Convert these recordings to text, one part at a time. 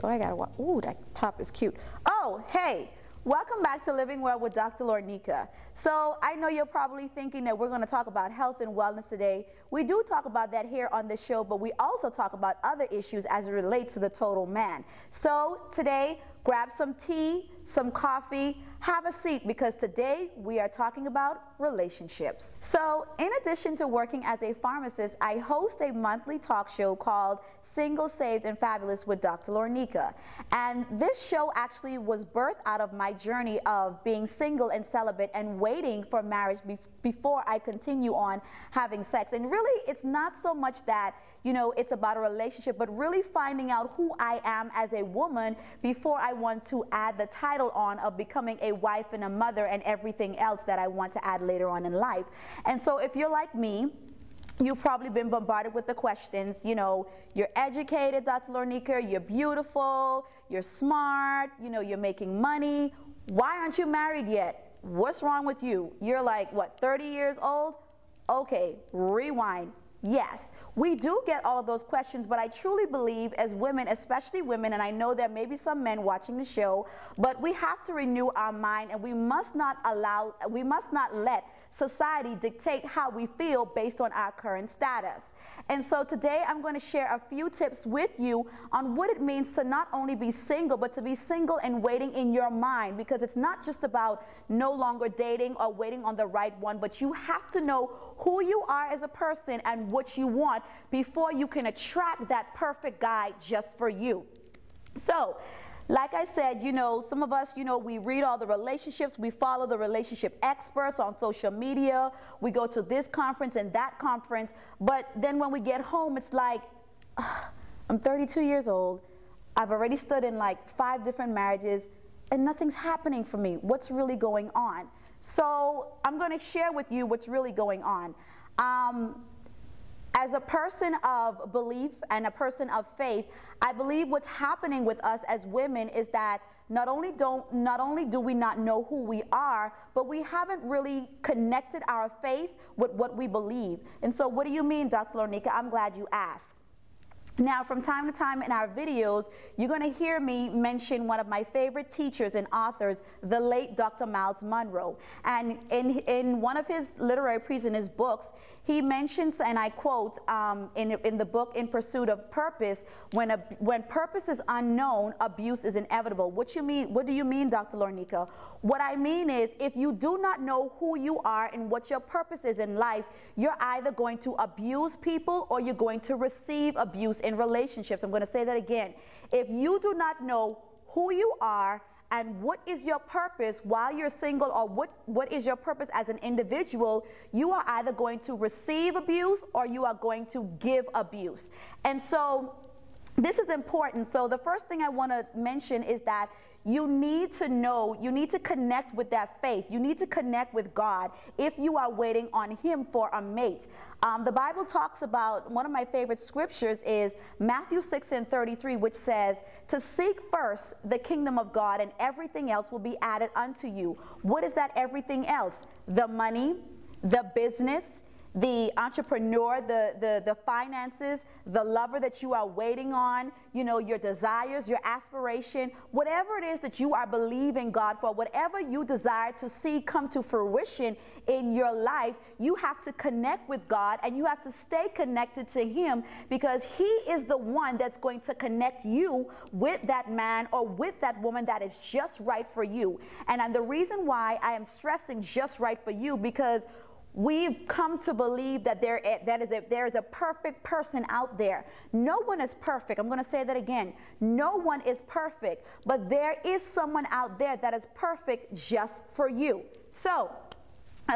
Oh, I gotta watch. Ooh, that top is cute. Oh, hey, welcome back to Living Well with Dr. Lornika. So I know you're probably thinking that we're going to talk about health and wellness today. We do talk about that here on this show, but we also talk about other issues as it relates to the total man. So today, grab some tea, some coffee, have a seat, because today we are talking about relationships. So in addition to working as a pharmacist, I host a monthly talk show called Single, Saved, and Fabulous with Dr. Lornika. And this show actually was birthed out of my journey of being single and celibate and waiting for marriage before I continue on having sex. And really, it's not so much that, you know, it's about a relationship, but really finding out who I am as a woman before I want to add the title on of becoming a wife and a mother and everything else that I want to add later on in life. And so if you're like me, you've probably been bombarded with the questions, you know, you're educated, Dr. Lornika, you're beautiful, you're smart, you know, you're making money. Why aren't you married yet? What's wrong with you? You're like, what, 30 years old? Okay, rewind. Yes, we do get all of those questions, but I truly believe as women, especially women, and I know there may be some men watching the show, but we have to renew our mind, and we must not let society dictate how we feel based on our current status. And so today I'm going to share a few tips with you on what it means to not only be single, but to be single and waiting in your mind, because it's not just about no longer dating or waiting on the right one, but you have to know who you are as a person and what you want before you can attract that perfect guy just for you. So, like I said, you know, some of us, you know, we read all the relationships, we follow the relationship experts on social media, we go to this conference and that conference, but then when we get home, it's like, I'm 32 years old, I've already stood in like 5 different marriages, and nothing's happening for me. What's really going on? So I'm going to share with you what's really going on. As a person of belief and a person of faith, I believe what's happening with us as women is that not only do we not know who we are, but we haven't really connected our faith with what we believe. And so what do you mean, Dr. Lornika? I'm glad you asked. Now, from time to time in our videos, you're going to hear me mention one of my favorite teachers and authors, the late Dr. Miles Monroe. And in one of his literary pieces in his books, he mentions, and I quote, in the book In Pursuit of Purpose, when purpose is unknown, abuse is inevitable. What do you mean, Dr. Lornika? What I mean is, if you do not know who you are and what your purpose is in life, you're either going to abuse people or you're going to receive abuse in relationships. I'm going to say that again. If you do not know who you are and what is your purpose while you're single, or what is your purpose as an individual, you are either going to receive abuse or you are going to give abuse. And so this is important. So the first thing I want to mention is that you need to know, you need to connect with that faith. You need to connect with God if you are waiting on Him for a mate. The Bible talks about, one of my favorite scriptures is Matthew 6:33, which says, to seek first the kingdom of God and everything else will be added unto you. What is that everything else? The money, the business, the entrepreneur, the finances, the lover that you are waiting on, you know, your desires, your aspiration, whatever it is that you are believing God for, whatever you desire to see come to fruition in your life, you have to connect with God and you have to stay connected to Him, because He is the one that's going to connect you with that man or with that woman that is just right for you. And the reason why I am stressing just right for you, because we've come to believe that there is a perfect person out there. No one is perfect. I'm going to say that again. No one is perfect, but there is someone out there that is perfect just for you. So,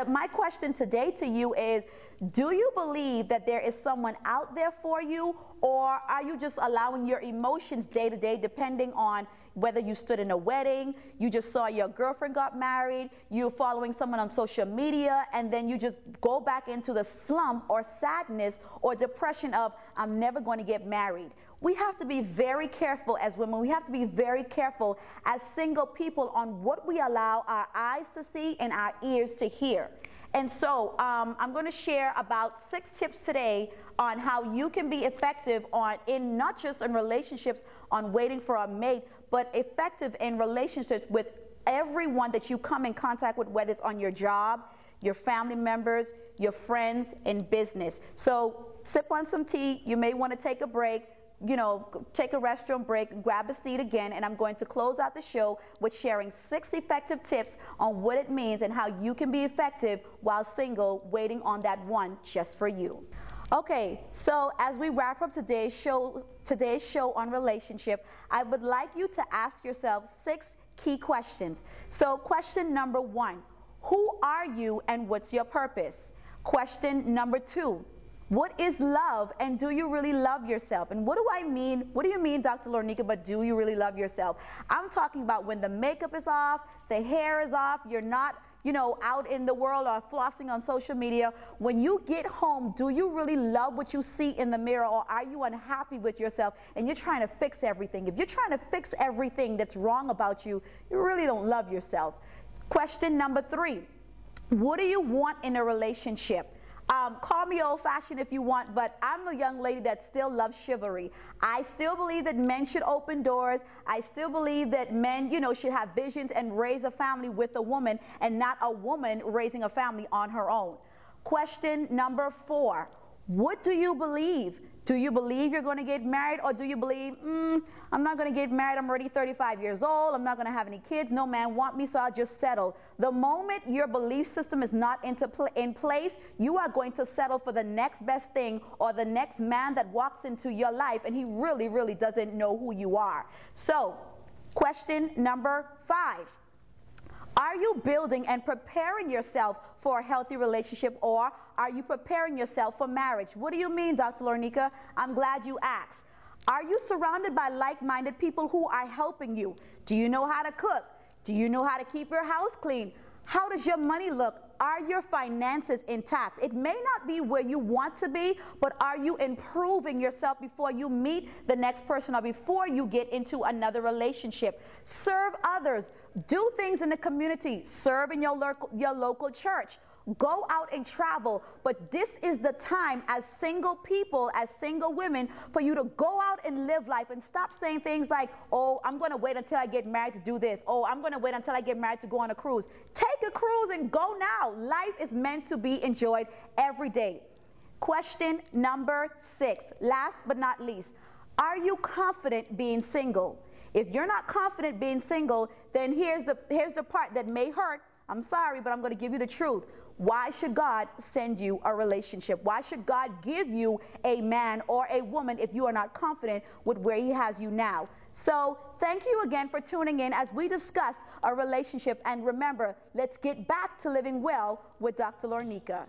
my question today to you is, do you believe that there is someone out there for you, or are you just allowing your emotions day to day, depending on whether you stood in a wedding, you just saw your girlfriend got married, you're following someone on social media, and then you just go back into the slump or sadness or depression of, I'm never going to get married. We have to be very careful as women. We have to be very careful as single people on what we allow our eyes to see and our ears to hear. And so I'm going to share about 6 tips today on how you can be effective in not just in relationships on waiting for a mate, but effective in relationships with everyone that you come in contact with, whether it's on your job, your family members, your friends, in business. So sip on some tea. You may want to take a break. Take a restroom break, grab a seat again, and I'm going to close out the show with sharing 6 effective tips on what it means and how you can be effective while single, waiting on that one just for you. Okay, so as we wrap up today's show on relationship, I would like you to ask yourself 6 key questions. So question number 1, who are you and what's your purpose? Question number 2, what is love, and do you really love yourself? And what do I mean? What do you mean, Dr. Lornika, but do you really love yourself? I'm talking about when the makeup is off, the hair is off, you're not, out in the world or flossing on social media. When you get home, do you really love what you see in the mirror, or are you unhappy with yourself and you're trying to fix everything? If you're trying to fix everything that's wrong about you, you really don't love yourself. Question number 3, what do you want in a relationship? Call me old-fashioned if you want, but I'm a young lady that still loves chivalry. I still believe that men should open doors. I still believe that men, should have visions and raise a family with a woman and not a woman raising a family on her own. Question number 4, what do you believe? Do you believe you're going to get married, or do you believe, I'm not going to get married, I'm already 35 years old, I'm not going to have any kids, no man want me, so I'll just settle. The moment your belief system is not in place, you are going to settle for the next best thing or the next man that walks into your life, and he really, really doesn't know who you are. So, question number 5. Are you building and preparing yourself for a healthy relationship, or are you preparing yourself for marriage? What do you mean, Dr. Lornika? I'm glad you asked. Are you surrounded by like-minded people who are helping you? Do you know how to cook? Do you know how to keep your house clean? How does your money look? Are your finances intact? It may not be where you want to be, but are you improving yourself before you meet the next person or before you get into another relationship? Serve others. Do things in the community. Serve in your local church. Go out and travel. But this is the time as single people, as single women, for you to go out and live life and stop saying things like, oh, I'm going to wait until I get married to do this. Oh, I'm going to wait until I get married to go on a cruise. Take a cruise and go now. Life is meant to be enjoyed every day. Question number 6, last but not least, are you confident being single? If you're not confident being single, then here's the part that may hurt. I'm sorry, but I'm going to give you the truth. Why should God send you a relationship? Why should God give you a man or a woman if you are not confident with where he has you now? So thank you again for tuning in as we discussed a relationship. And remember, let's get back to living well with Dr. Lornika.